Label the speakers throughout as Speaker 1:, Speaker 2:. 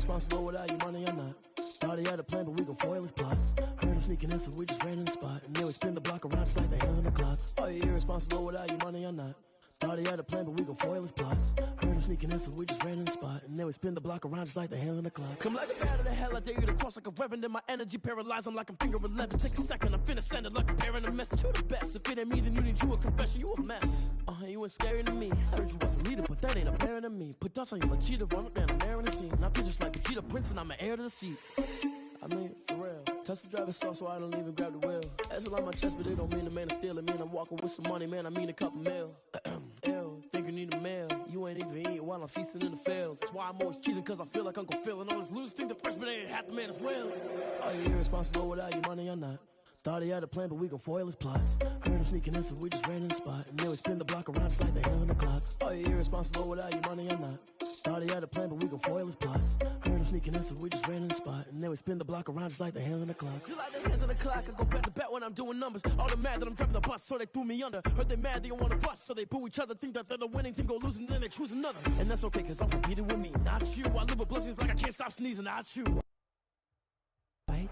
Speaker 1: irresponsible without your money or not. Thought he had a plan, but we gon' foil his plot. Heard him sneaking in, so we just ran in the spot. And then we spin the block around just like the hands on the clock. Are you irresponsible without your money or not? Thought he had a plan, but we gon' foil his plot. Heard him sneaking in, so we just ran in the spot. And then we spin the block around just like the hands on the clock. Come like a bat of the hell, I dare you to cross like a reverend. In my energy paralyzed, I'm like I'm finger 11. Take a second, I'm finna send it like a parent a message. You the best, if it ain't me, then you need you a confession. You a mess, you ain't scary to me. Heard you was a leader, but that ain't apparent to me. Put dust on you like cheetah, run up down the air in the scene. I feel just like a cheetah prince, and I'm an heir to the seat. I mean, for real. Touch the driver's soft, so I don't even grab the wheel. That's a lot on my chest, but it don't mean the man is stealing. Mean I'm walking with some money, man, I mean a couple mil. Ew, think you need a meal. You ain't even eating while I'm feasting in the field. That's why I'm always cheesing, cause I feel like Uncle Phil. And all this losers think the freshman ain't half the man as well. Are you irresponsible without your money or not? Thought he had a plan, but we gon' foil his plot. Heard him sneaking in, so we just ran in the spot. And then we spin the block around just like the hands on the clock. Are you irresponsible without your money or not? Thought he had a plan, but we gon' foil his plot. Heard him sneaking in, so we just ran in the spot. And then we spin the block around just like the hands on the clock. Just like the hands on the clock, I go back to back when I'm doing numbers. All the mad that I'm driving the bus, so they threw me under. Heard they mad, they don't wanna bust, so they boo each other. Think that they're the winning team, go losing, then they choose another. And that's okay, cause I'm competing with me, not you. I live with blessings like I can't stop sneezing, not you. Right?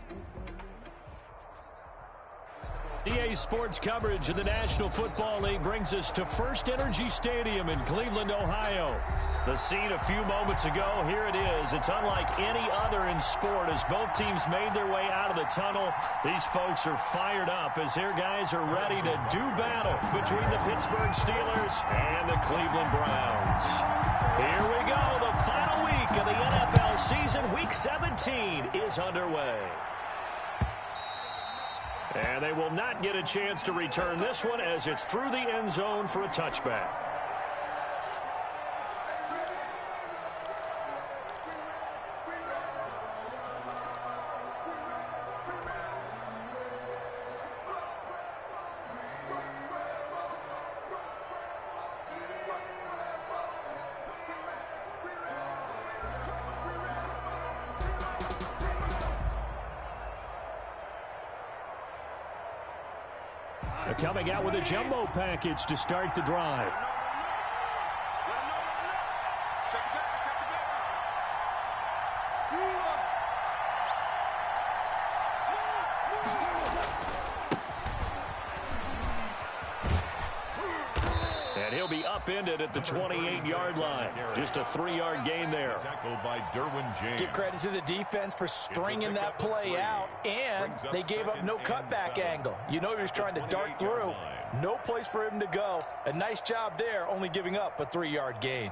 Speaker 2: EA Sports coverage of the National Football League brings us to First Energy Stadium in Cleveland, Ohio. The scene a few moments ago, here it is. It's unlike any other in sport as both teams made their way out of the tunnel. These folks are fired up as their guys are ready to do battle between the Pittsburgh Steelers and the Cleveland Browns. Here we go. The final week of the NFL season, Week 17, is underway. And they will not get a chance to return this one as it's through the end zone for a touchback. Coming out with a jumbo package to start the drive. And he'll be upended at the 28-yard line. Just a 3-yard gain there.
Speaker 3: Tackled by Derwin James.
Speaker 4: Give credit to the defense for stringing that play out, and they gave up no cutback angle. You know he was trying to dart through. No place for him to go. A nice job there, only giving up a 3-yard gain.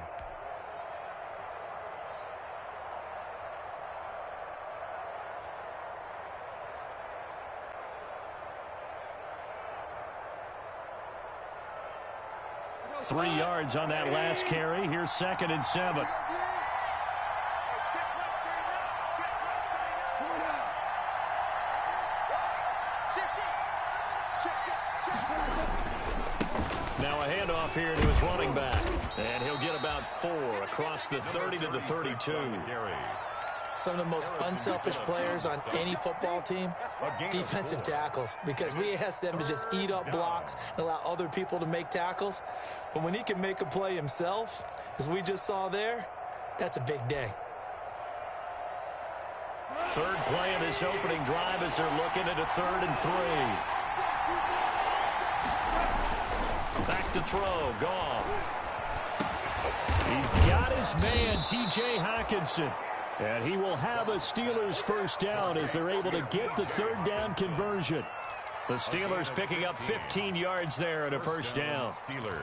Speaker 2: Three yards on that last carry. Here's 2nd and 7. Now a handoff here to his running back. And he'll get about 4 across the 30 to the 32.
Speaker 4: Some of the most unselfish players on any football team, defensive tackles, because we ask them to just eat up blocks and allow other people to make tackles. But when he can make a play himself, as we just saw there, that's a big day.
Speaker 2: Third play of this opening drive as they're looking at a 3rd and 3. Back to throw, Goff. He's got his man, T.J. Hockenson. And he will have a Steelers first down as they're able to get the 3rd down conversion. The Steelers picking up 15 yards there and a first down.
Speaker 3: Steelers.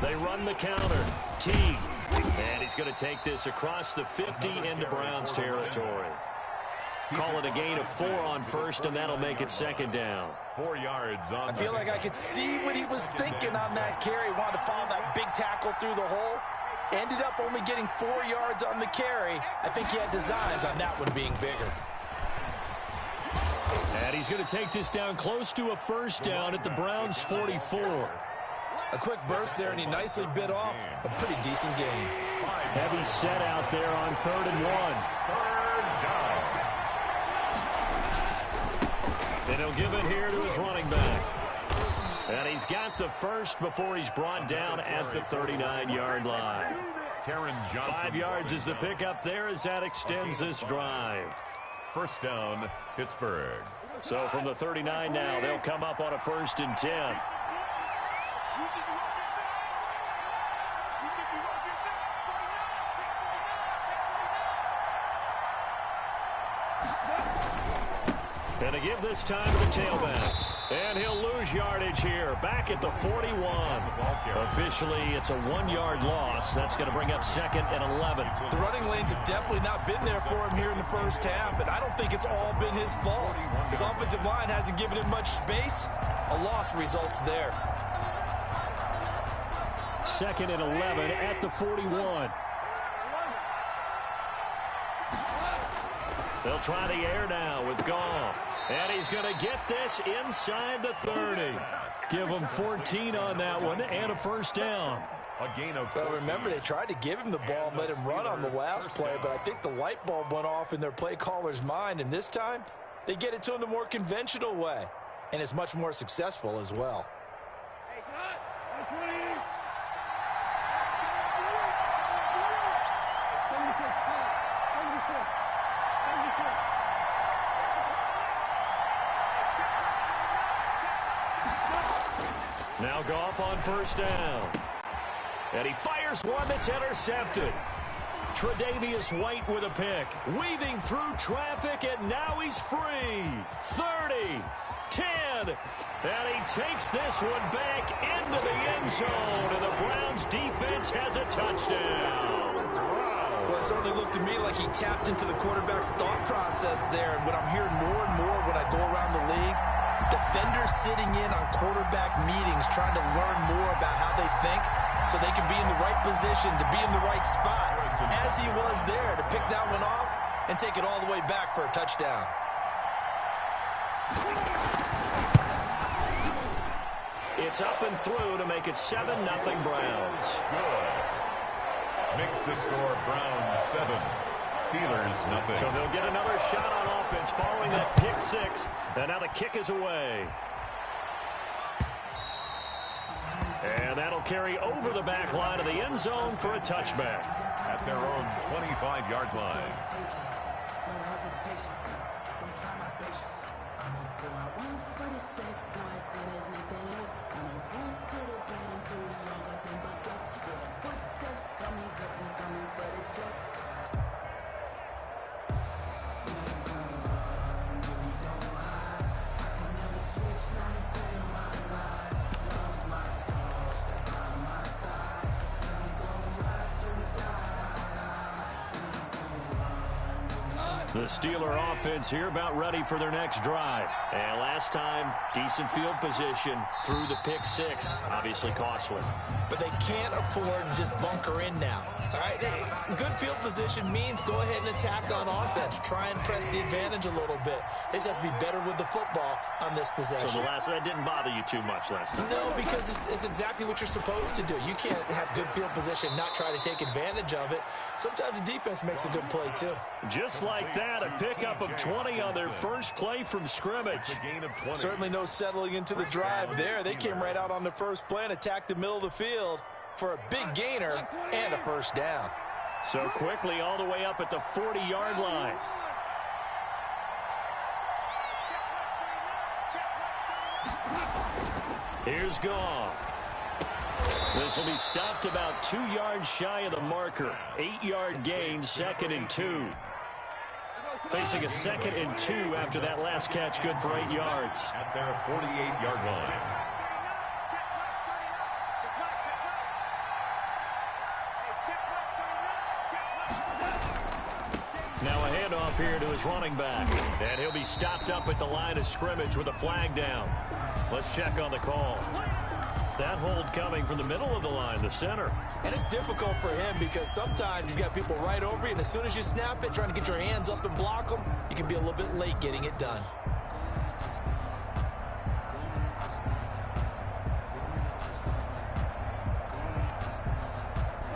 Speaker 2: They run the counter. Teague. And he's going to take this across the 50 into Browns territory. Call it a gain of 4 on first, and that'll make it 2nd down.
Speaker 3: 4 yards on.
Speaker 4: I feel like I could see what he was thinking on that carry. Wanted to follow that big tackle through the hole. Ended up only getting 4 yards on the carry. I think he had designs on that one being bigger.
Speaker 2: And he's going to take this down close to a first down at the Browns' 44.
Speaker 4: A quick burst there, and he nicely bit off a pretty decent gain.
Speaker 2: Heavy set out there on 3rd and 1. And he'll give it here to his running back. And he's got the first before he's brought down at the 39-yard line. 5 yards is the pickup there as that extends this drive.
Speaker 3: First down, Pittsburgh.
Speaker 2: So from the 39 now, they'll come up on a 1st and 10. And to give this time to the tailback. And he'll lose yardage here. Back at the 41. Officially, it's a 1-yard loss. That's going to bring up 2nd and 11.
Speaker 4: The running lanes have definitely not been there for him here in the first half, and I don't think it's all been his fault. His offensive line hasn't given him much space. A loss results there.
Speaker 2: 2nd and 11 at the 41. They'll try the air now with Goff. And he's going to get this inside the 30. Give him 14 on that one and a first down.
Speaker 3: A gain of
Speaker 4: well, remember, they tried to give him the ball and let him run on the last play, but I think the light bulb went off in their play caller's mind, and this time they get it to him the more conventional way, and it's much more successful as well.
Speaker 2: Now Goff on first down. And he fires one that's intercepted. Tre'Davious White with a pick. Weaving through traffic, and now he's free. 30, 10. And he takes this one back into the end zone. And the Browns defense has a touchdown.
Speaker 4: Well, it certainly looked to me like he tapped into the quarterback's thought process there. And what I'm hearing more and more when I go around the league, defenders sitting in on quarterback meetings trying to learn more about how they think so they can be in the right position to be in the right spot, as he was there to pick that one off and take it all the way back for a touchdown.
Speaker 2: It's up and through to make it 7-0 Browns.
Speaker 3: Good. Makes the score Browns 7. Steelers nothing.
Speaker 2: So they'll get another shot on offense following that pick six. And now the kick is away. And that'll carry over the back line of the end zone for a touchback.
Speaker 3: At their own 25-yard line.
Speaker 2: The Steeler offense here about ready for their next drive. And last time, decent field position through the pick six. Obviously costly.
Speaker 4: But they can't afford to just bunker in now. All right, good field position means go ahead and attack on offense. Try and press the advantage a little bit. They just have to be better with the football on this possession.
Speaker 2: So the last one didn't bother you too much last time?
Speaker 4: No, because it's exactly what you're supposed to do. You can't have good field position, not try to take advantage of it. Sometimes the defense makes a good play, too.
Speaker 2: Just like that, a pickup of 20 on their first play from scrimmage.
Speaker 4: Certainly no settling into the drive there. They came right out on the first play and attacked the middle of the field for a big gainer and a first down.
Speaker 2: So quickly all the way up at the 40-yard line. Here's Goff. This will be stopped about 2 yards shy of the marker. 8-yard gain, 2nd and 2. Facing a 2nd and 2 after that last catch, good for 8 yards.
Speaker 3: At their 48-yard line.
Speaker 2: Now a handoff here to his running back. And he'll be stopped up at the line of scrimmage with a flag down. Let's check on the call. That hold coming from the middle of the line, the center.
Speaker 4: And it's difficult for him because sometimes you've got people right over you, and as soon as you snap it, trying to get your hands up and block them, you can be a little bit late getting it done.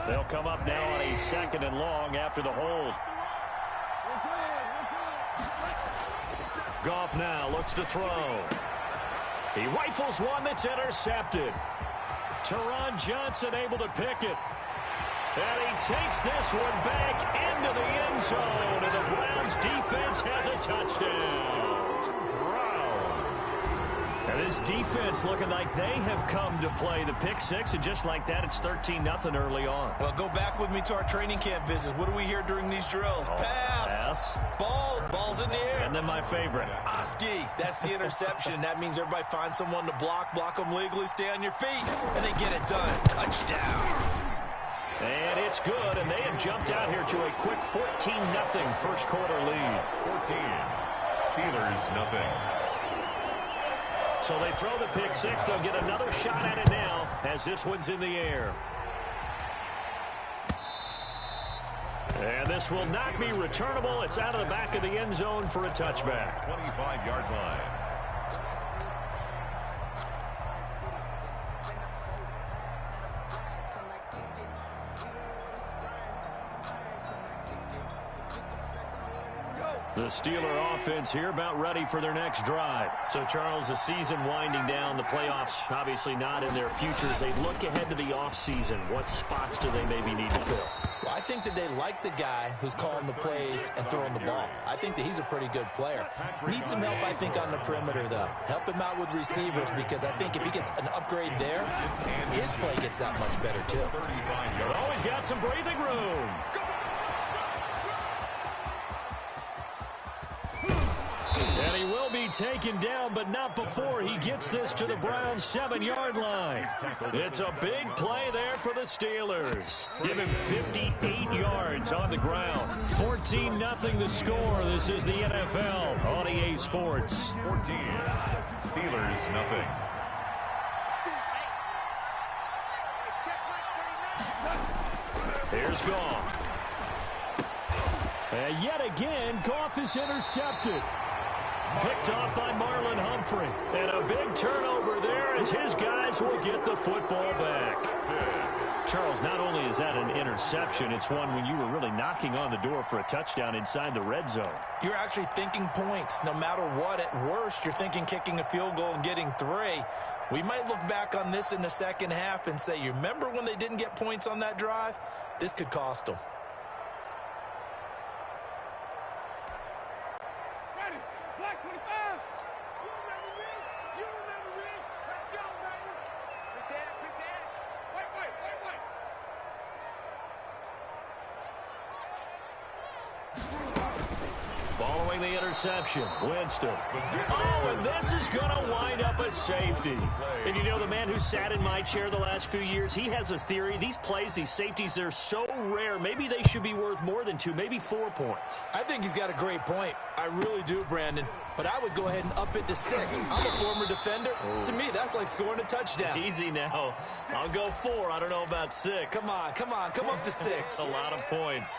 Speaker 2: They'll come up now on a 2nd and long after the hold. Goff now looks to throw. He rifles one that's intercepted. Teron Johnson able to pick it. And he takes this one back into the end zone. And the Browns defense has a touchdown. And this defense looking like they have come to play the pick six. And just like that, it's 13-0 early on.
Speaker 4: Well, go back with me to our training camp visits. What do we hear during these drills? Pass. Ball's in the air.
Speaker 2: And then my favorite.
Speaker 4: Oski. That's the interception. That means everybody finds someone to block them legally, stay on your feet, and they get it done. Touchdown.
Speaker 2: And it's good, and they have jumped out here to a quick 14-0 first quarter lead.
Speaker 3: 14. Steelers, nothing.
Speaker 2: So they throw the pick six. They'll get another shot at it now as this one's in the air. And this will not be returnable. It's out of the back of the end zone for a touchback.
Speaker 3: 25-yard line.
Speaker 2: The Steeler offense here about ready for their next drive. So, Charles, the season winding down, the playoffs obviously not in their futures. They look ahead to the offseason. What spots do they maybe need to fill?
Speaker 4: Well, I think that they like the guy who's calling the plays and throwing the ball. I think that he's a pretty good player. Needs some help, I think, on the perimeter, though. Help him out with receivers, because I think if he gets an upgrade there, his play gets that much better, too.
Speaker 2: Always got some breathing room. And he will be taken down, but not before he gets this to the Browns' 7-yard line. It's a big play there for the Steelers. Give him 58 yards on the ground. 14-0 the score. This is the NFL on EA Sports.
Speaker 3: 14. Steelers, nothing.
Speaker 2: Here's Goff. And yet again, Goff is intercepted. Picked off by Marlon Humphrey. And a big turnover there as his guys will get the football back. Charles, not only is that an interception, it's one when you were really knocking on the door for a touchdown inside the red zone.
Speaker 4: You're actually thinking points. No matter what, at worst, you're thinking kicking a field goal and getting 3. We might look back on this in the second half and say, you remember when they didn't get points on that drive? This could cost them.
Speaker 2: Following the interception, Winston. Oh, and this is going to wind up a safety. And you know, the man who sat in my chair the last few years, he has a theory. These plays, these safeties, they're so rare. Maybe they should be worth more than 2, maybe 4 points.
Speaker 4: I think he's got a great point. I really do, Brandon. But I would go ahead and up it to 6. I'm a former defender. Oh. To me, that's like scoring a touchdown.
Speaker 2: Easy now. I'll go 4. I don't know about 6.
Speaker 4: Come on. Come up to 6.
Speaker 2: A lot of points.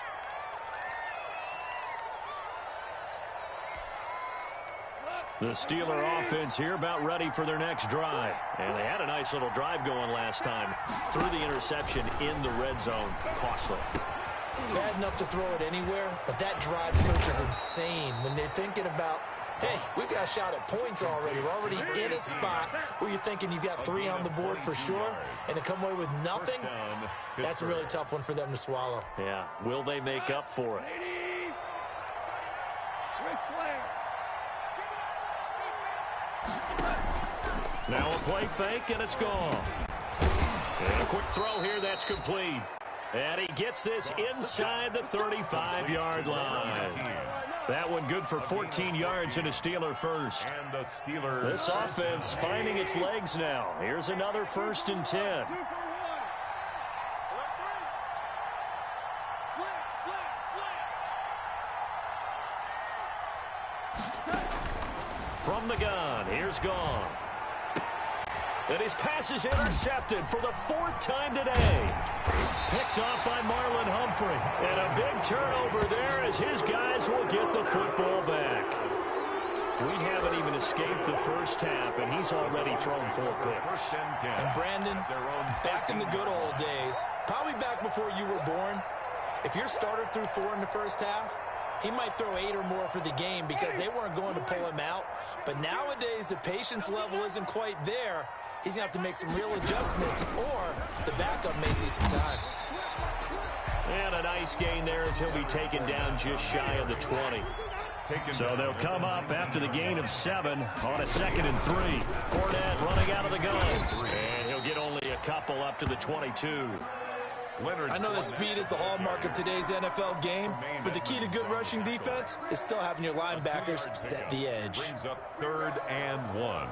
Speaker 2: The Steeler offense here about ready for their next drive. And they had a nice little drive going last time. Threw the interception in the red zone. Costly.
Speaker 4: Bad enough to throw it anywhere, but that drives coaches insane when they're thinking about, hey, we got a shot at points already. We're already in a spot where you're thinking you got 3 on the board for sure, and to come away with nothing, that's a really tough one for them to swallow.
Speaker 2: Yeah, will they make up for it? Now a play fake, and it's gone. And a quick throw here, that's complete. And he gets this inside the 35-yard line. That one good for 14 yards and a Steeler first.
Speaker 3: And the Steelers.
Speaker 2: This offense finding its legs now. Here's another 1st and 10. From the gun, here's Goff. And his pass is intercepted for the 4th time today. Picked off by Marlon Humphrey. And a big turnover there as his guys will get the football back. We haven't even escaped the first half, and he's already thrown 4 picks.
Speaker 4: And Brandon, back in the good old days, probably back before you were born, if your starter threw 4 in the first half, he might throw 8 or more for the game because they weren't going to pull him out. But nowadays, the patience level isn't quite there. He's going to have to make some real adjustments, or the backup may see some time.
Speaker 2: And a nice gain there as he'll be taken down just shy of the 20. So they'll come up after the gain of 7 on a 2nd and 3. Fournette running out of the gun. And he'll get only a couple up to the 22.
Speaker 4: I know that speed is the hallmark of today's NFL game, but the key to good rushing defense is still having your linebackers set the edge.
Speaker 3: Brings up 3rd and 1.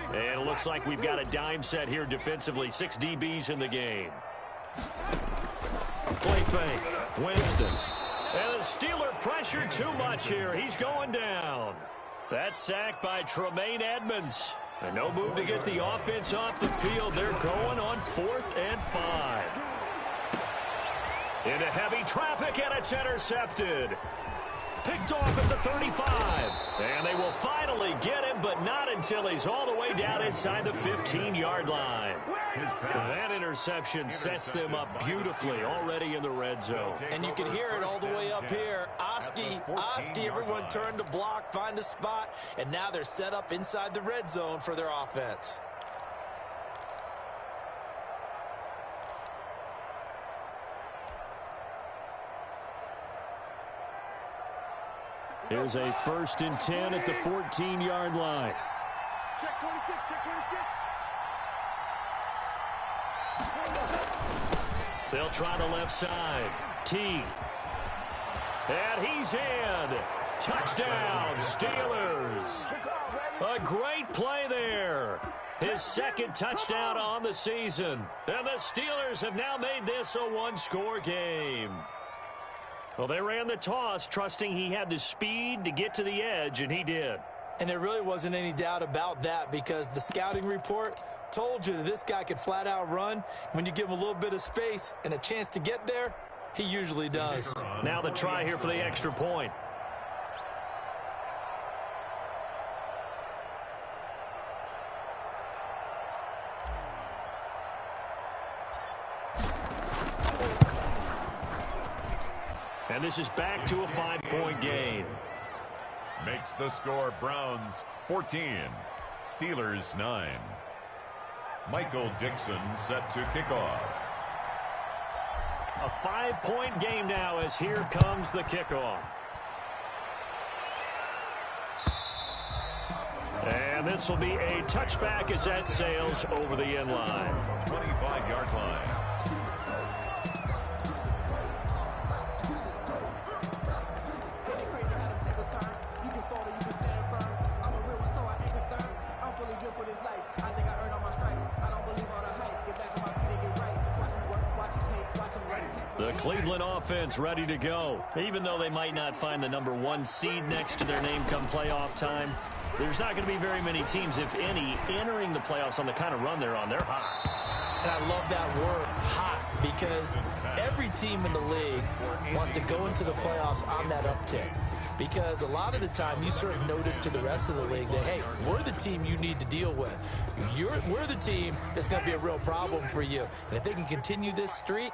Speaker 2: And it looks like we've got a dime set here defensively. 6 DBs in the game. Play fake. Winston. And the Steeler pressure too much here. He's going down. That's sacked by Tremaine Edmonds. And no move to get the offense off the field. They're going on 4th and 5. Into heavy traffic, and it's intercepted. Picked off at the 35. And they will finally get him, but not until he's all the way down inside the 15-yard line. That interception sets them up beautifully already in the red zone.
Speaker 4: And you can hear it all the way up here. Oski, everyone turned to block, find a spot, and now they're set up inside the red zone for their offense.
Speaker 2: Here's a 1st and 10 at the 14-yard line.
Speaker 5: Check 26, check 26.
Speaker 2: They'll try the left side. T. And he's in. Touchdown, Steelers. A great play there. His 2nd touchdown on the season. And the Steelers have now made this a 1-score game. Well, they ran the toss, trusting he had the speed to get to the edge, and he did.
Speaker 4: And there really wasn't any doubt about that because the scouting report told you that this guy could flat out run. When you give him a little bit of space and a chance to get there, he usually does.
Speaker 2: Now the try here for the extra point. And this is back to a 5-point game.
Speaker 3: Makes the score Browns 14, Steelers 9. Michael Dixon set to kick off.
Speaker 2: A 5-point game now as here comes the kickoff. And this will be a touchback as that sails over the end line.
Speaker 3: 25-yard line.
Speaker 2: The Cleveland offense ready to go. Even though they might not find the number 1 seed next to their name come playoff time, there's not going to be very many teams, if any, entering the playoffs on the kind of run they're on. They're hot.
Speaker 4: And I love that word, hot, because every team in the league wants to go into the playoffs on that uptick. Because a lot of the time you serve notice to the rest of the league that, hey, we're the team you need to deal with. We're the team that's going to be a real problem for you. And if they can continue this streak,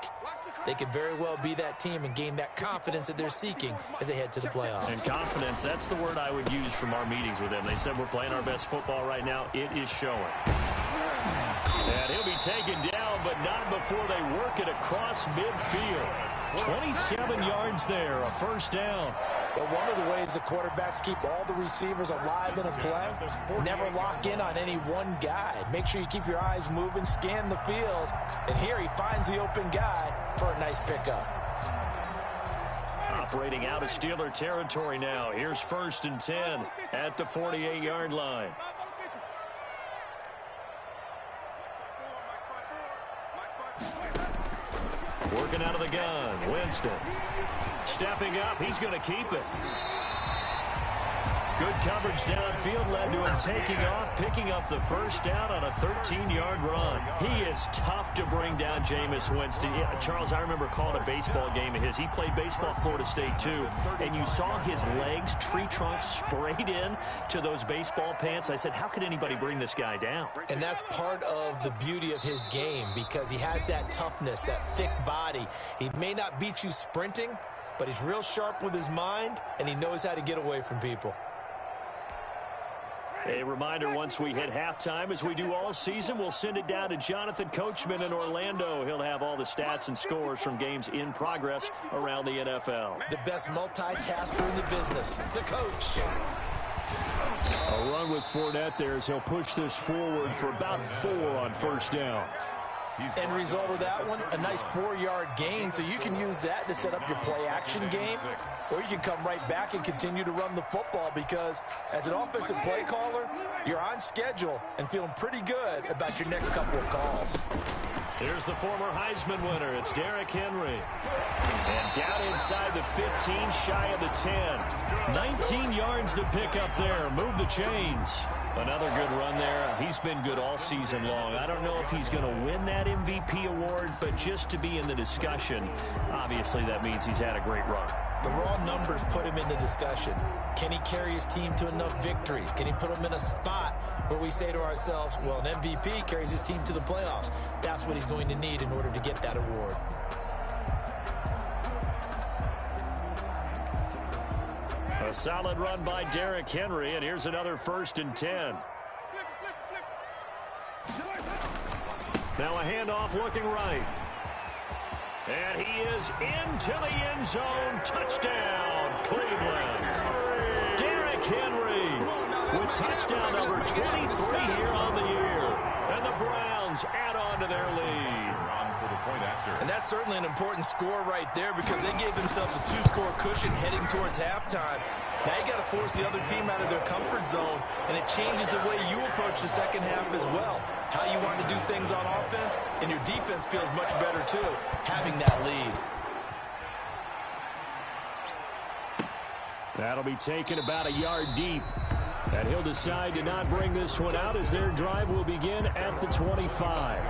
Speaker 4: they could very well be that team and gain that confidence that they're seeking as they head to the playoffs.
Speaker 2: And confidence, that's the word I would use from our meetings with them. They said we're playing our best football right now. It is showing. And he'll be taken down, but not before they work it across midfield. 27 yards there, a 1st down.
Speaker 4: But one of the ways the quarterbacks keep all the receivers alive in a play, never lock in on any one guy. Make sure you keep your eyes moving, scan the field, and here he finds the open guy for a nice pickup.
Speaker 2: Operating out of Steeler territory now. Here's 1st and 10 at the 48-yard line. Working out of the gun, Winston. Stepping up, he's going to keep it. Good coverage downfield led to him taking off, picking up the first down on a 13-yard run. He is tough to bring down, Jameis Winston. Yeah, Charles, I remember calling a baseball game of his. He played baseball at Florida State, too, and you saw his legs, tree trunks sprayed in to those baseball pants. I said, how could anybody bring this guy down?
Speaker 4: And that's part of the beauty of his game because he has that toughness, that thick body. He may not beat you sprinting, but he's real sharp with his mind, and he knows how to get away from people.
Speaker 2: A reminder, once we hit halftime, as we do all season, we'll send it down to Jonathan Coachman in Orlando. He'll have all the stats and scores from games in progress around the NFL.
Speaker 4: The best multitasker in the business, the coach.
Speaker 2: A run with Fournette there as he'll push this forward for about 4 on first down.
Speaker 4: End result of that one, a nice 4-yard gain, so you can use that to set up your play-action game, or you can come right back and continue to run the football because as an offensive play caller, you're on schedule and feeling pretty good about your next couple of calls.
Speaker 2: Here's the former Heisman winner. It's Derrick Henry. And down inside the 15, shy of the 10. 19 yards to pick up there. Move the chains. Another good run there. He's been good all season long. I don't know if he's going to win that MVP award, but just to be in the discussion, obviously that means he's had a great run.
Speaker 4: The raw numbers put him in the discussion. Can he carry his team to enough victories? Can he put them in a spot where we say to ourselves, well, an MVP carries his team to the playoffs. That's what he's going to need in order to get that award.
Speaker 2: A solid run by Derrick Henry, and here's another 1st and 10. Now a handoff looking right. And he is into the end zone. Touchdown, Cleveland. Derrick Henry with touchdown number 23 here on the year. And the Browns add on to their lead.
Speaker 4: And that's certainly an important score right there because they gave themselves a 2-score cushion heading towards halftime. Now you got to force the other team out of their comfort zone, and it changes the way you approach the second half as well. How you want to do things on offense, and your defense feels much better too, having that lead.
Speaker 2: That'll be taken about a yard deep. And he'll decide to not bring this one out as their drive will begin at the 25.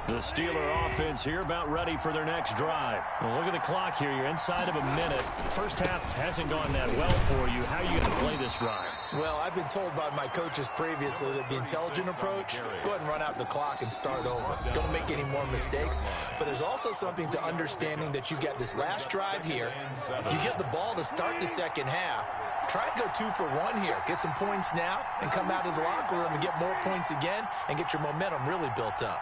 Speaker 2: The Steeler offense here about ready for their next drive. Well, look at the clock here. You're inside of a minute. First half hasn't gone that well for you. How are you going to play this drive?
Speaker 4: Well, I've been told by my coaches previously that the intelligent approach, go ahead and run out the clock and start over. Don't make any more mistakes. But there's also something to understanding that you get this last drive here. You get the ball to start the second half. Try and go 2 for 1 here. Get some points now and come out of the locker room and get more points again and get your momentum really built up.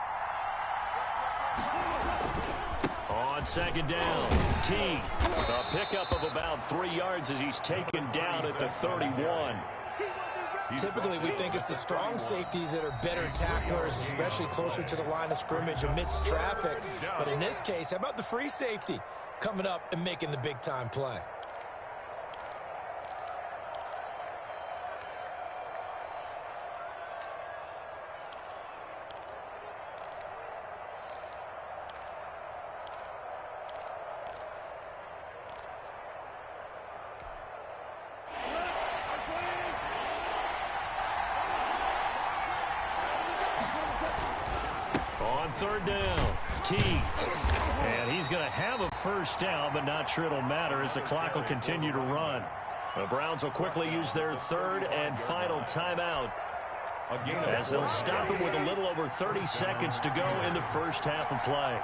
Speaker 2: On second down, T. A pickup of about 3 yards as he's taken down at the 31.
Speaker 4: Typically, we think it's the strong safeties that are better tacklers, especially closer to the line of scrimmage amidst traffic. But in this case, how about the free safety coming up and making the big-time play?
Speaker 2: Third down, T. And he's going to have a first down, but not sure it'll matter as the clock will continue to run. The Browns will quickly use their third and final timeout as they'll stop it with a little over 30 seconds to go in the first half of play.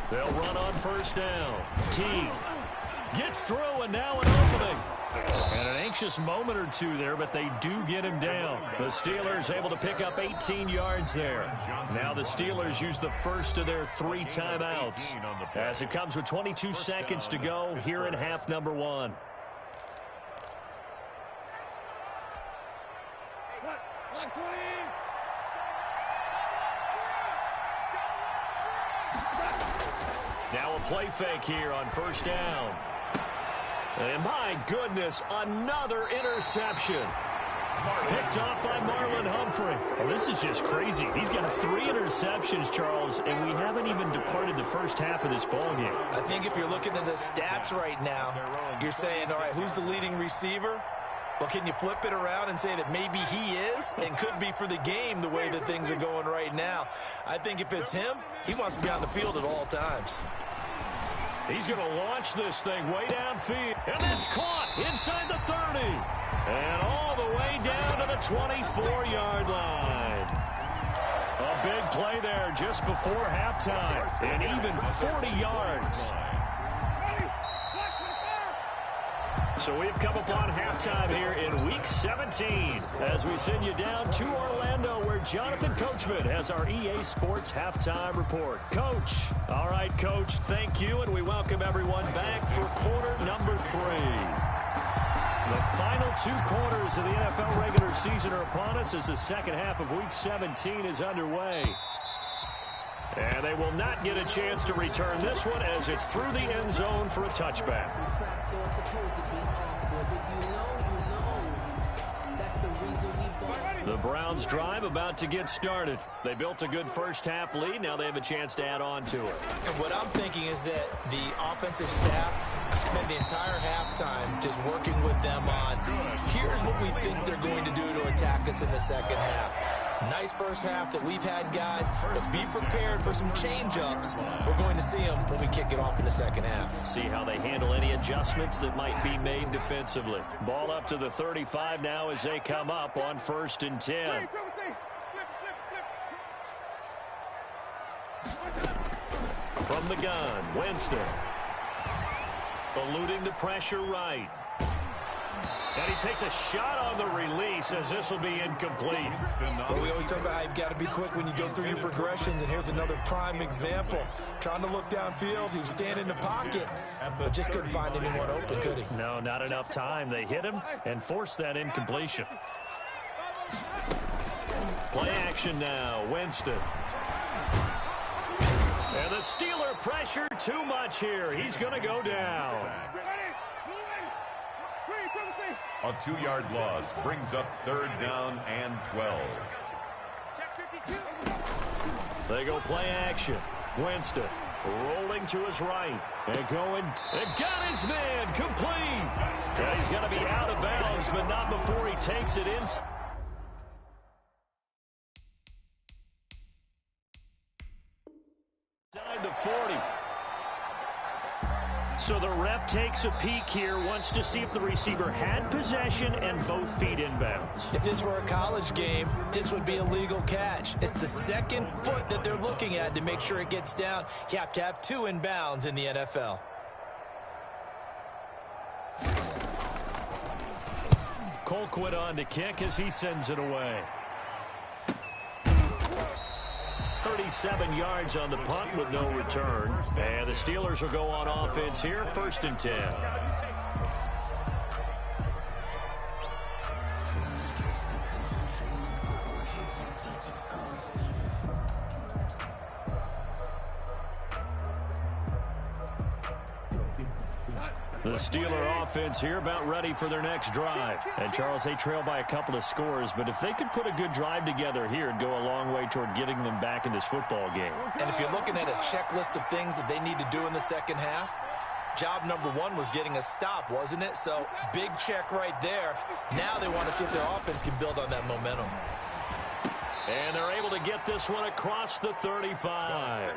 Speaker 2: They'll run on first down. T gets through, and now an opening. And an anxious moment or two there, but they do get him down. The Steelers able to pick up 18 yards there. Now the Steelers use the first of their 3 timeouts as it comes with 22 seconds to go here in half number 1. Now a play fake here on first down. And my goodness, another interception. Picked off by Marlon Humphrey. Well, this is just crazy. He's got 3 interceptions, Charles, and we haven't even departed the first half of this ballgame.
Speaker 4: I think if you're looking at the stats right now, you're saying, all right, who's the leading receiver? Well, can you flip it around and say that maybe he is and could be for the game the way that things are going right now? I think if it's him, he wants to be on the field at all times.
Speaker 2: He's going to launch this thing way downfield. And that's caught inside the 30. And all the way down to the 24-yard line. A big play there just before halftime. And even 40 yards. So we've come upon halftime here in Week 17 as we send you down to Orlando where Jonathan Coachman has our EA Sports Halftime Report. Coach. All right, Coach, thank you, and we welcome everyone back for quarter number 3. The final 2 quarters of the NFL regular season are upon us as the second half of Week 17 is underway. And they will not get a chance to return this one as it's through the end zone for a touchback. The Browns drive about to get started. They built a good first half lead. Now they have a chance to add on to it.
Speaker 4: And what I'm thinking is that the offensive staff spent the entire halftime just working with them on, here's what we think they're going to do to attack us in the second half. Nice first half that we've had, guys, but be prepared for some change-ups. We're going to see them when we kick it off in the second half.
Speaker 2: See how they handle any adjustments that might be made defensively. Ball up to the 35 now as they come up on 1st and 10. From the gun, Winston. Eluding the pressure right. And he takes a shot on the release as this will be incomplete.
Speaker 4: Well, we always talk about how you've got to be quick when you go through your progressions, and here's another prime example. Trying to look downfield, he was standing in the pocket, but just couldn't find anyone open, could he?
Speaker 2: No, not enough time. They hit him and forced that incompletion. Play action now, Winston. And the Steeler pressure too much here. He's going to go down.
Speaker 3: A 2-yard loss brings up 3rd down and 12.
Speaker 2: They go play action. Winston rolling to his right. And going. And got his man complete. And he's going to be out of bounds, but not before he takes it inside the 40. So the ref takes a peek here, wants to see if the receiver had possession and both feet inbounds.
Speaker 4: If this were a college game, this would be a legal catch. It's the second foot that they're looking at to make sure it gets down. You have to have 2 inbounds in the NFL.
Speaker 2: Colquitt on to kick as he sends it away. 37 yards on the punt with no return. And the Steelers will go on offense here, 1st and 10. The Steeler offense here about ready for their next drive. And, Charles, they trail by a couple of scores, but if they could put a good drive together here, it'd go a long way toward getting them back in this football game.
Speaker 4: And if you're looking at a checklist of things that they need to do in the second half, job number 1 was getting a stop, wasn't it? So, big check right there. Now they want to see if their offense can build on that momentum.
Speaker 2: And they're able to get this one across the 35.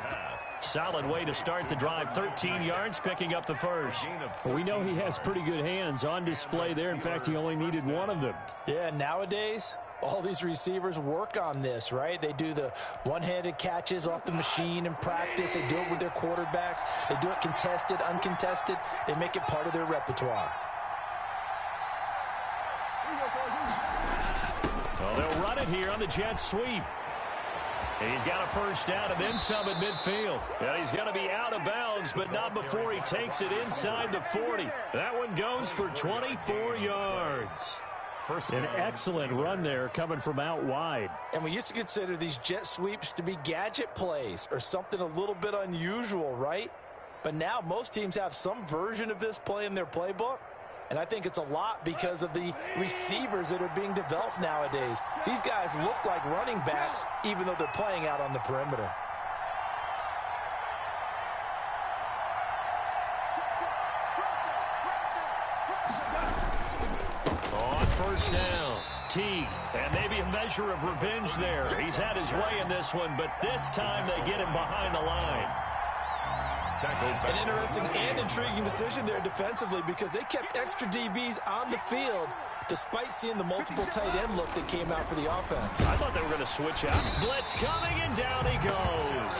Speaker 2: Solid way to start the drive. 13 yards, picking up the first.
Speaker 6: We know he has pretty good hands on display there. In fact, he only needed one of them.
Speaker 4: Yeah, nowadays, all these receivers work on this, right? They do the one-handed catches off the machine in practice. They do it with their quarterbacks. They do it contested, uncontested. They make it part of their repertoire.
Speaker 2: Well, they'll run it here on the jet sweep. He's got a first down and then some at midfield. And he's going to be out of bounds, but not before he takes it inside the 40. That one goes for 24 yards.
Speaker 6: An excellent run there coming from out wide.
Speaker 4: And we used to consider these jet sweeps to be gadget plays or something a little bit unusual, right? But now most teams have some version of this play in their playbook. And I think it's a lot because of the receivers that are being developed nowadays. These guys look like running backs even though they're playing out on the perimeter.
Speaker 2: On first down, Teague, and maybe a measure of revenge there. He's had his way in this one, but this time they get him behind the line.
Speaker 4: An interesting and intriguing decision there defensively because they kept extra DBs on the field despite seeing the multiple tight end look that came out for the offense.
Speaker 2: I thought they were going to switch out. Blitz coming, and down he goes.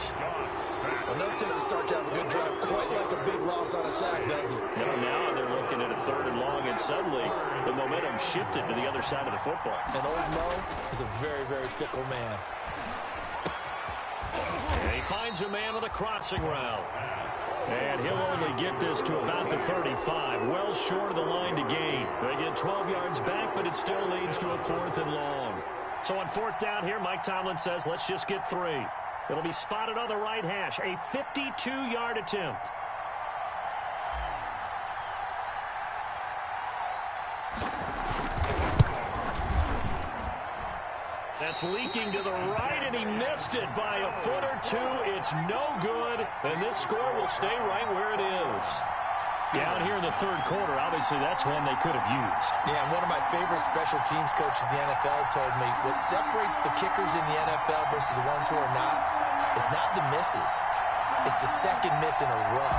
Speaker 4: Well, never takes a start to have a good drive, quite like a big loss on a sack, does it?
Speaker 2: No, now they're looking at a 3rd and long, and suddenly the momentum shifted to the other side of the football.
Speaker 4: And old Mo is a very, very fickle man.
Speaker 2: And he finds a man on the crossing route. And he'll only get this to about the 35, well short of the line to gain. They get 12 yards back, but it still leads to a 4th and long. So on 4th down here, Mike Tomlin says, let's just get 3. It'll be spotted on the right hash, a 52-yard attempt. That's leaking to the right, and he missed it by a foot or 2. It's no good, and this score will stay right where it is. Down here in the 3rd quarter, obviously that's one they could have used.
Speaker 4: Yeah, and one of my favorite special teams coaches in the NFL told me what separates the kickers in the NFL versus the ones who are not is not the misses. It's the second miss in a row.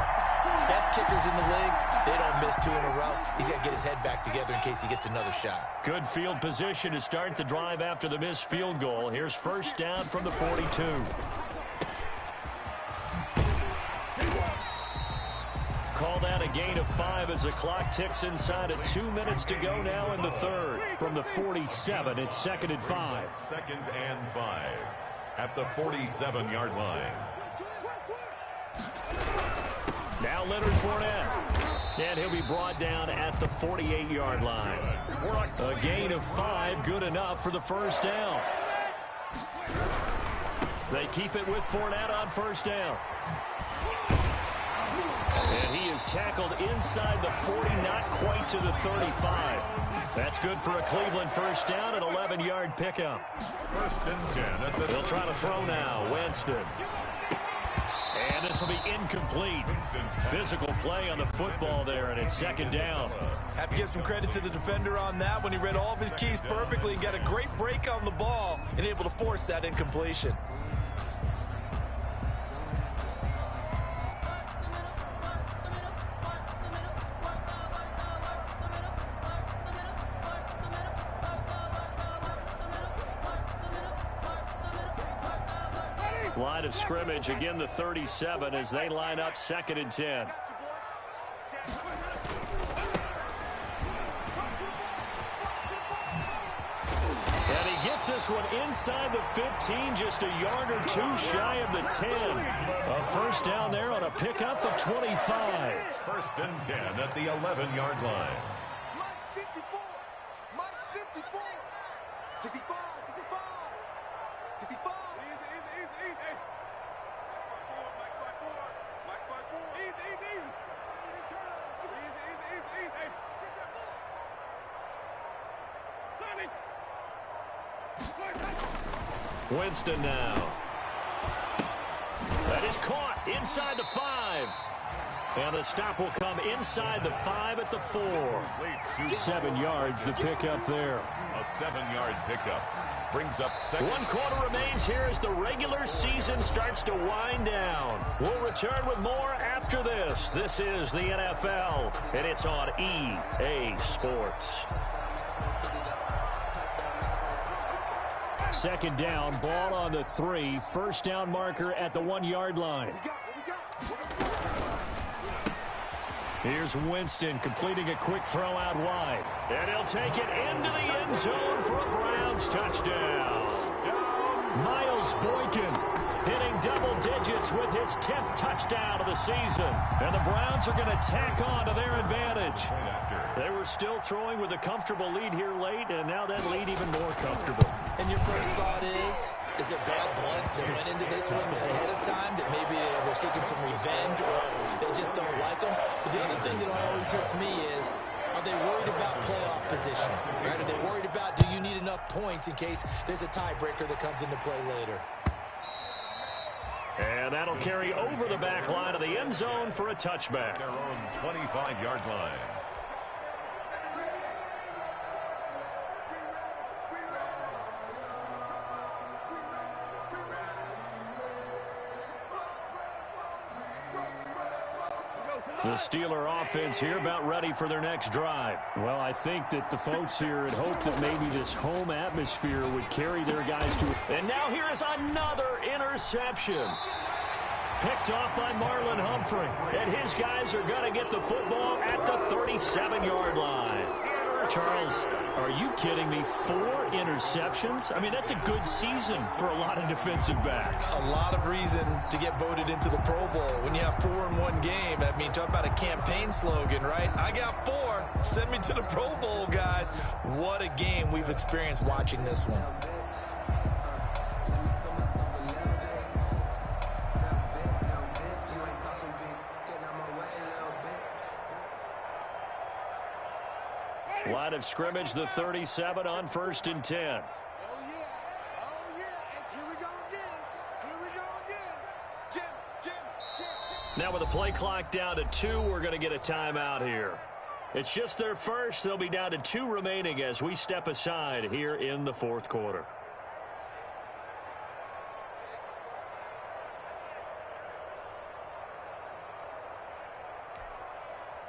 Speaker 4: Best kickers in the league, they don't miss 2 in a row. He's got to get his head back together in case he gets another shot.
Speaker 2: Good field position to start the drive after the missed field goal. Here's first down from the 42. Call that a gain of 5 as the clock ticks inside of 2 minutes to go now in the 3rd. From the 47, it's 2nd and 5.
Speaker 3: 2nd and 5 at the 47-yard line.
Speaker 2: Now Leonard Fournette. And he'll be brought down at the 48-yard line. A gain of 5, good enough for the first down. They keep it with Fournette on first down. And he is tackled inside the 40, not quite to the 35. That's good for a Cleveland first down, an 11-yard pickup.
Speaker 3: 1st and 10.
Speaker 2: They'll try to throw now. Winston. And this will be incomplete. Physical play on the football there, and it's 2nd down.
Speaker 4: Have to give some credit to the defender on that when he read all of his keys perfectly and got a great break on the ball and able to force that incompletion.
Speaker 2: Line of scrimmage, again the 37 as they line up 2nd and 10. And he gets this one inside the 15, just a yard or 2 shy of the 10. A first down there on a pickup of 25.
Speaker 3: 1st and 10 at the 11-yard line.
Speaker 5: Mike 54. Mike 54. 65. 65. 65. Easy. Mike 54. Mike 54. Easy. Turn up. Easy. Get that ball. Sonic.
Speaker 2: Winston now. That is caught inside the 5. And the stop will come inside the 5 at the 4. 7 yards, the pickup there.
Speaker 3: A 7-yard pickup. Brings up 2nd.
Speaker 2: 1 quarter remains here as the regular season starts to wind down. We'll return with more after this. This is the NFL, and it's on EA Sports. 2nd down, ball on the 3. First down marker at the 1-yard line. Here's Winston completing a quick throw out wide. And he'll take it into the end zone for a Browns touchdown. Miles Boykin hitting double digits with his 10th touchdown of the season. And the Browns are going to tack on to their advantage. They were still throwing with a comfortable lead here late, and now that lead even more comfortable.
Speaker 4: And your first thought is there bad blood that went into this one ahead of time, that maybe they're seeking some revenge or they just don't like them? But the other thing that always hits me is, are they worried about playoff position? Right? Are they worried about, do you need enough points in case there's a tiebreaker that comes into play later?
Speaker 2: And that'll carry over the back line of the end zone for a touchback.
Speaker 3: Their own 25-yard line.
Speaker 2: The Steeler offense here about ready for their next drive.
Speaker 6: Well, I think that the folks here had hoped that maybe this home atmosphere would carry their guys to it.
Speaker 2: And now here is another interception. Picked off by Marlon Humphrey. And his guys are going to get the football at the 37-yard line. Charles, are you kidding me? 4 interceptions? I mean, that's a good season for a lot of defensive backs.
Speaker 4: A lot of reason to get voted into the Pro Bowl. When you have 4 in one game, I mean, talk about a campaign slogan, right? I got 4. Send me to the Pro Bowl, guys. What a game we've experienced watching this one.
Speaker 2: Line of scrimmage, the 37 on 1st and 10.
Speaker 5: Oh, yeah. Oh, yeah. And here we go again. Here we go again. Jim.
Speaker 2: Now with the play clock down to 2, we're going to get a timeout here. It's just their first. They'll be down to 2 remaining as we step aside here in the 4th quarter.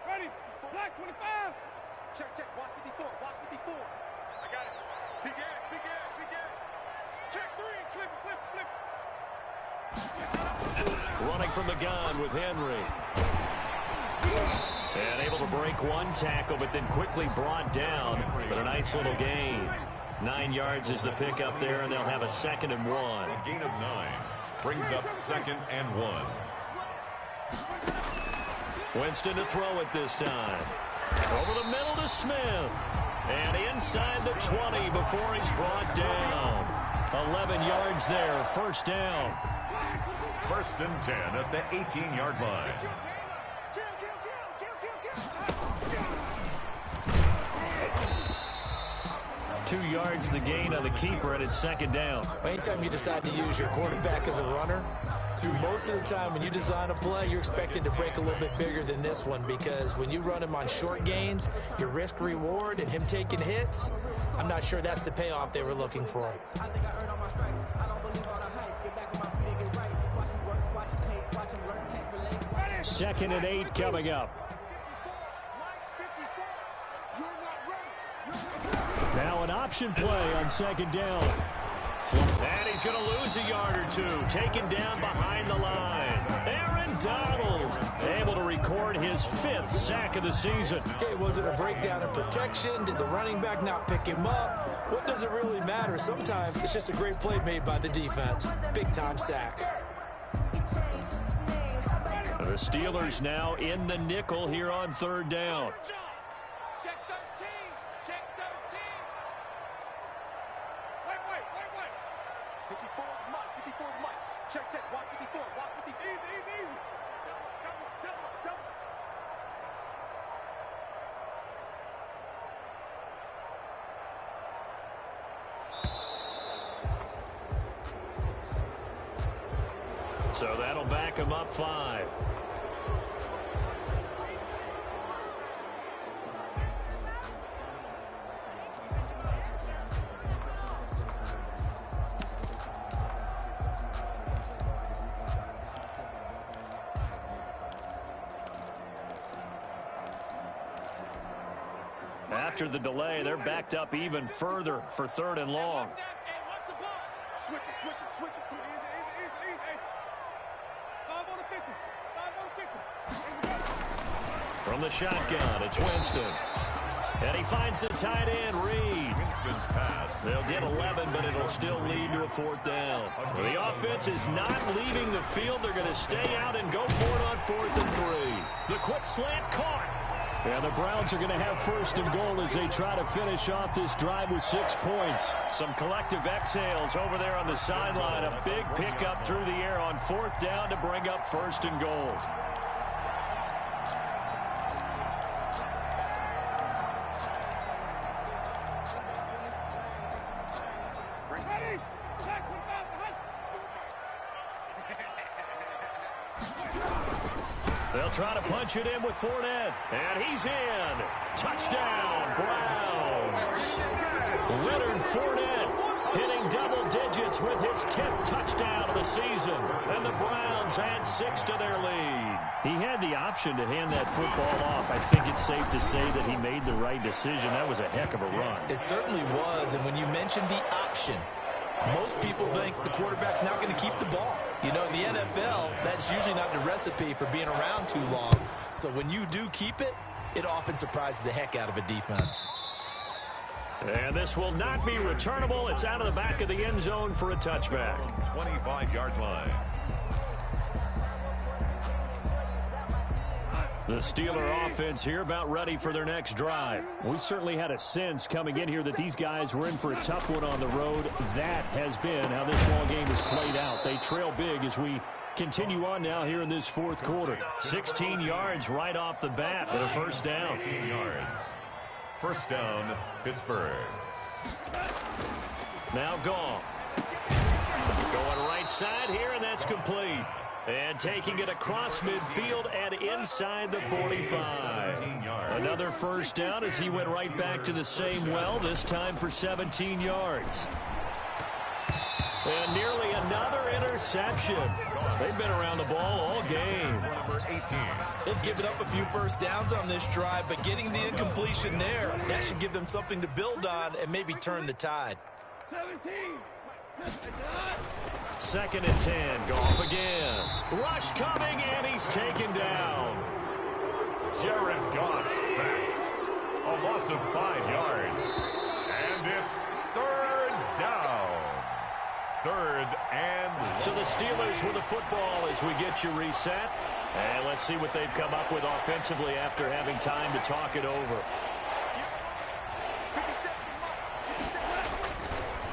Speaker 5: Ready. Black 25. Check. Watch 54. Watch 54. I got it. Big ass. Check 3. Flip.
Speaker 2: Running from the gun with Henry. And able to break one tackle, but then quickly brought down. But a nice little gain. 9 yards is the pickup there, and they'll have a 2nd and 1.
Speaker 3: A gain of 9 brings up 2nd and 1.
Speaker 2: Winston to throw it this time. Over the middle to Smith. And inside the 20 before he's brought down. 11 yards there, 1st down.
Speaker 3: 1st and 10 at the 18-yard line.
Speaker 2: Kill. 2 yards the gain on the keeper, and it's 2nd down.
Speaker 4: Anytime you decide to use your quarterback as a runner, most of the time when you design a play, you're expected to break a little bit bigger than this one, because when you run him on short gains, your risk reward and him taking hits, I'm not sure that's the payoff they were looking for.
Speaker 6: 2nd and 8 coming up. Now an option play on 2nd down.
Speaker 2: And he's going to lose a yard or 2. Taken down behind the line. Aaron Donald able to record his 5th sack of the season.
Speaker 4: Okay, was it a breakdown in protection? Did the running back not pick him up? What does it really matter? Sometimes it's just a great play made by the defense. Big-time sack.
Speaker 2: The Steelers now in the nickel here on 3rd down.
Speaker 5: Check 13. Check 13. Wait. 54 is Mike. Check. Watch 54. Easy. Double.
Speaker 2: So that'll back him up 5. After the delay, they're backed up even further for 3rd and long.
Speaker 5: Switch it. Come on, easy. 5 on the 50.
Speaker 2: From the shotgun, it's Winston. And he finds the tight end, Reed.
Speaker 3: Winston's pass.
Speaker 2: They'll get 11, but it'll still lead to a 4th down. The offense is not leaving the field. They're going to stay out and go for it on 4th and 3. The quick slant caught. And the Browns are going to have 1st and goal as they try to finish off this drive with 6 points. Some collective exhales over there on the sideline. A big pickup through the air on 4th down to bring up 1st and goal. They'll try to punch it in with Fournette. And he's in. Touchdown, Browns. Leonard Fournette hitting double digits with his 10th touchdown of the season. And the Browns add 6 to their lead. He had the option to hand that football off. I think it's safe to say that he made the right decision. That was a heck of a run.
Speaker 4: It certainly was. And when you mentioned the option, most people think the quarterback's not going to keep the ball. You know, in the NFL, that's usually not the recipe for being around too long. So when you do keep it, it often surprises the heck out of a defense.
Speaker 2: And this will not be returnable. It's out of the back of the end zone for a touchback.
Speaker 3: 25-yard line.
Speaker 2: The Steeler offense here about ready for their next drive.
Speaker 6: We certainly had a sense coming in here that these guys were in for a tough one on the road. That has been how this ball game has played out. They trail big as we continue on now here in this 4th quarter.
Speaker 2: 16 yards right off the bat and a 1st down.
Speaker 3: 16 yards. 1st down, Pittsburgh.
Speaker 2: Now Goff. Going right side here, and that's complete. And taking it across midfield and inside the 45. Another 1st down as he went right back to the same well, this time for 17 yards. And nearly another interception. They've been around the ball all game.
Speaker 3: Number 18.
Speaker 4: They've given up a few 1st downs on this drive, but getting the incompletion there, that should give them something to build on and maybe turn the tide.
Speaker 2: 2nd and 10. Goff again. Rush coming, and he's taken down.
Speaker 3: Jared Goff sacked. A loss of 5 yards. And it's 3rd down. 3rd and...
Speaker 2: So the Steelers with the football as we get you reset. And let's see what they've come up with offensively after having time to talk it over.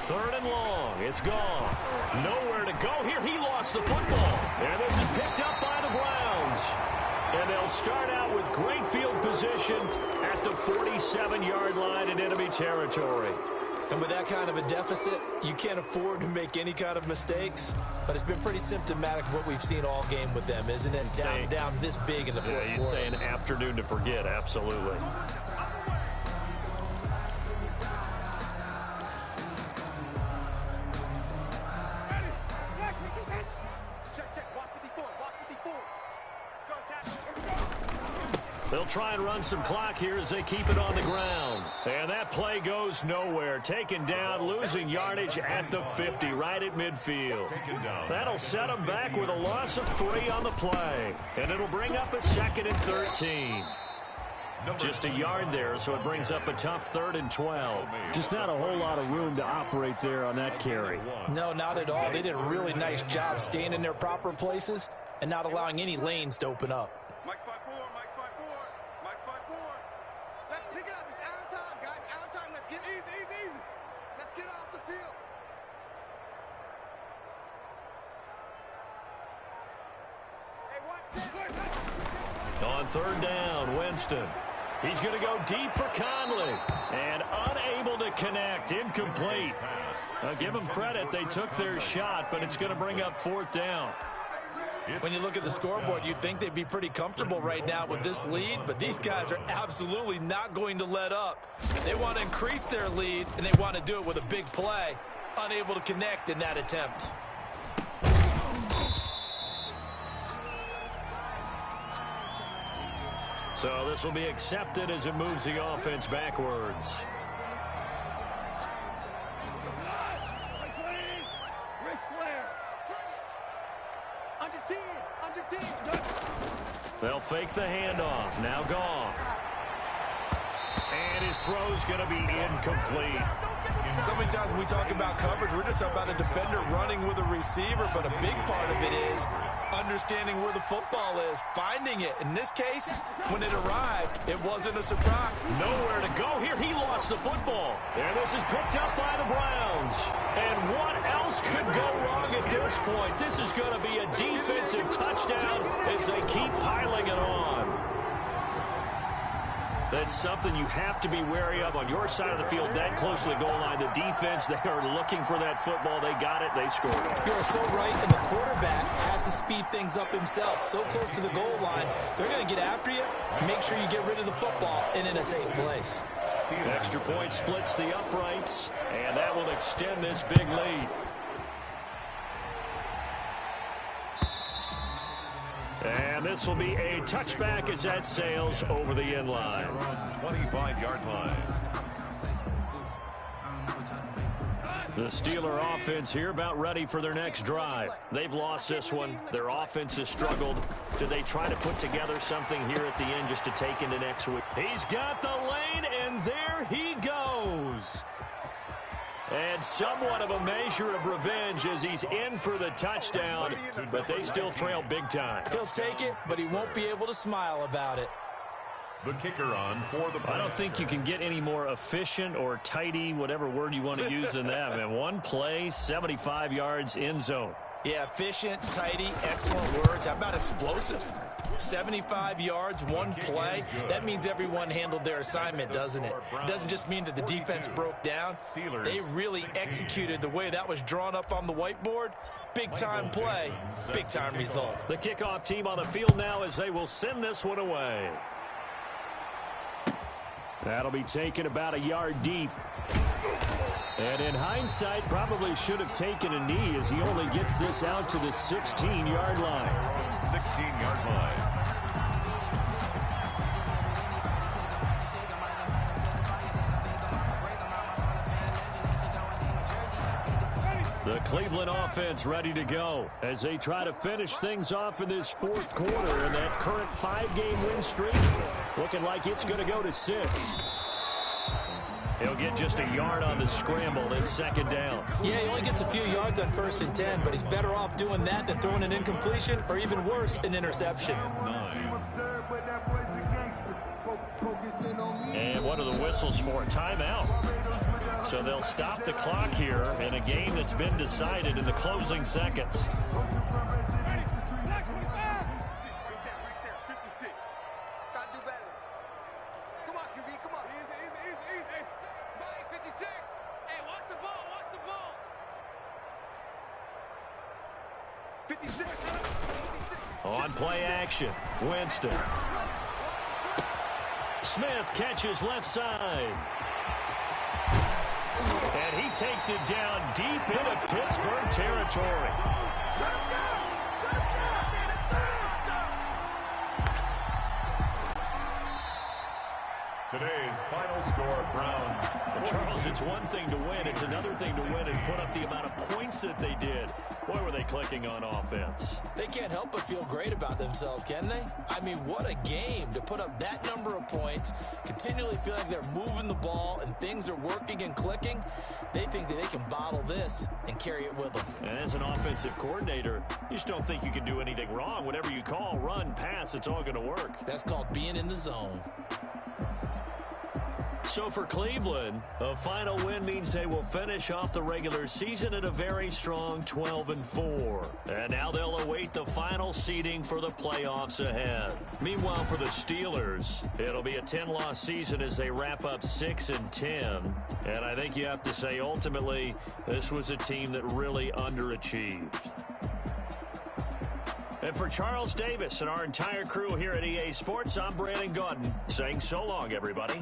Speaker 2: 3rd and long. It's gone. Nowhere to go here. He lost the football. And this is picked up by the Browns. And they'll start out with great field position at the 47-yard line in enemy territory.
Speaker 4: And with that kind of a deficit, you can't afford to make any kind of mistakes. But it's been pretty symptomatic of what we've seen all game with them, isn't it? Down this big in the 4th quarter.
Speaker 2: You'd say an afternoon to forget. Absolutely. They'll try and run some clock here as they keep it on the ground. And that play goes nowhere. Taken down, losing yardage at the 50, right at midfield. That'll set them back with a loss of 3 on the play. And it'll bring up a 2nd and 13. Just a yard there, so it brings up a tough 3rd and 12.
Speaker 6: Just not a whole lot of room to operate there on that carry.
Speaker 4: No, not at all. They did a really nice job staying in their proper places and not allowing any lanes to open up.
Speaker 5: Mike 5-4, Mike 5-4, Mike 5-4. Let's pick it up. It's out of time, guys. Out of time. Let's get easy. Let's get off the field. Hey, watch this.
Speaker 2: On 3rd down, Winston. He's going to go deep for Conley. And unable to connect. Incomplete. I'll give them credit. They took their shot, but it's going to bring up 4th down.
Speaker 4: When you look at the scoreboard, you'd think they'd be pretty comfortable right now with this lead, but these guys are absolutely not going to let up. They want to increase their lead, and they want to do it with a big play. Unable to connect in that attempt.
Speaker 2: So this will be accepted as it moves the offense backwards. They'll fake the handoff. Now Goff. And his throw's going to be incomplete.
Speaker 4: So many times when we talk about coverage, we're just about a defender running with a receiver, but a big part of it is understanding where the football is, finding it. In this case, when it arrived, it wasn't a surprise.
Speaker 2: Nowhere to go here. He lost the football. And this is picked up by the Browns. And what else could go wrong at this point? This is going to be a defensive touchdown as they keep piling it on. That's something you have to be wary of on your side of the field, that close to the goal line. The defense, they are looking for that football. They got it. They scored.
Speaker 4: You are so right, and the quarterback has to speed things up himself. So close to the goal line, they're going to get after you. Make sure you get rid of the football and in a safe place.
Speaker 2: Extra point splits the uprights, and that will extend this big lead. And this will be a touchback as that sails over the end line.
Speaker 3: 25-yard line.
Speaker 2: The Steeler offense here about ready for their next drive. They've lost this one. Their offense has struggled. Do they try to put together something here at the end just to take into next week? He's got the lane, and there he goes. And somewhat of a measure of revenge as he's in for the touchdown, but they still trail big time.
Speaker 4: He'll take it, but he won't be able to smile about it.
Speaker 3: The kicker on for the...
Speaker 2: I don't think you can get any more efficient or tidy, whatever word you want to use than that, man. One play, 75 yards, end zone.
Speaker 4: Yeah, efficient, tidy, excellent words. How about explosive? 75 yards, one play. That means everyone handled their assignment, doesn't it? It doesn't just mean that the defense broke down. They really executed the way that was drawn up on the whiteboard. Big-time play, big-time result.
Speaker 2: The kickoff team on the field now as they will send this one away. That'll be taken about a yard deep. And in hindsight, probably should have taken a knee as he only gets this out to the 16-yard line.
Speaker 3: 16-yard line.
Speaker 2: The Cleveland offense ready to go as they try to finish things off in this fourth quarter. And that current 5-game win streak looking like it's going to go to 6. He'll get just a yard on the scramble at second down.
Speaker 4: Yeah, he only gets a few yards on 1st and 10, but he's better off doing that than throwing an incompletion or even worse, an interception.
Speaker 3: 9.
Speaker 2: And what are the whistles for? Timeout. So they'll stop the clock here in a game that's been decided in the closing seconds. On play action, Winston. Smith catches left side. And he takes it down deep into Pittsburgh territory.
Speaker 3: Today's final score, Browns.
Speaker 2: Well, Charles, it's one thing to win. It's another thing to win and put up the amount of points that they did. Boy, were they clicking on offense.
Speaker 4: They can't help but feel great about themselves, can they? I mean, what a game to put up that number of points, continually feel like they're moving the ball and things are working and clicking. They think that they can bottle this and carry it with them.
Speaker 2: And as an offensive coordinator, you just don't think you can do anything wrong. Whatever you call, run, pass, it's all going to work.
Speaker 4: That's called being in the zone.
Speaker 2: So for Cleveland, a final win means they will finish off the regular season at a very strong 12-4. And now they'll await the final seeding for the playoffs ahead. Meanwhile, for the Steelers, it'll be a 10-loss season as they wrap up 6-10. And I think you have to say, ultimately, this was a team that really underachieved. And for Charles Davis and our entire crew here at EA Sports, I'm Brandon Gaudin saying so long, everybody.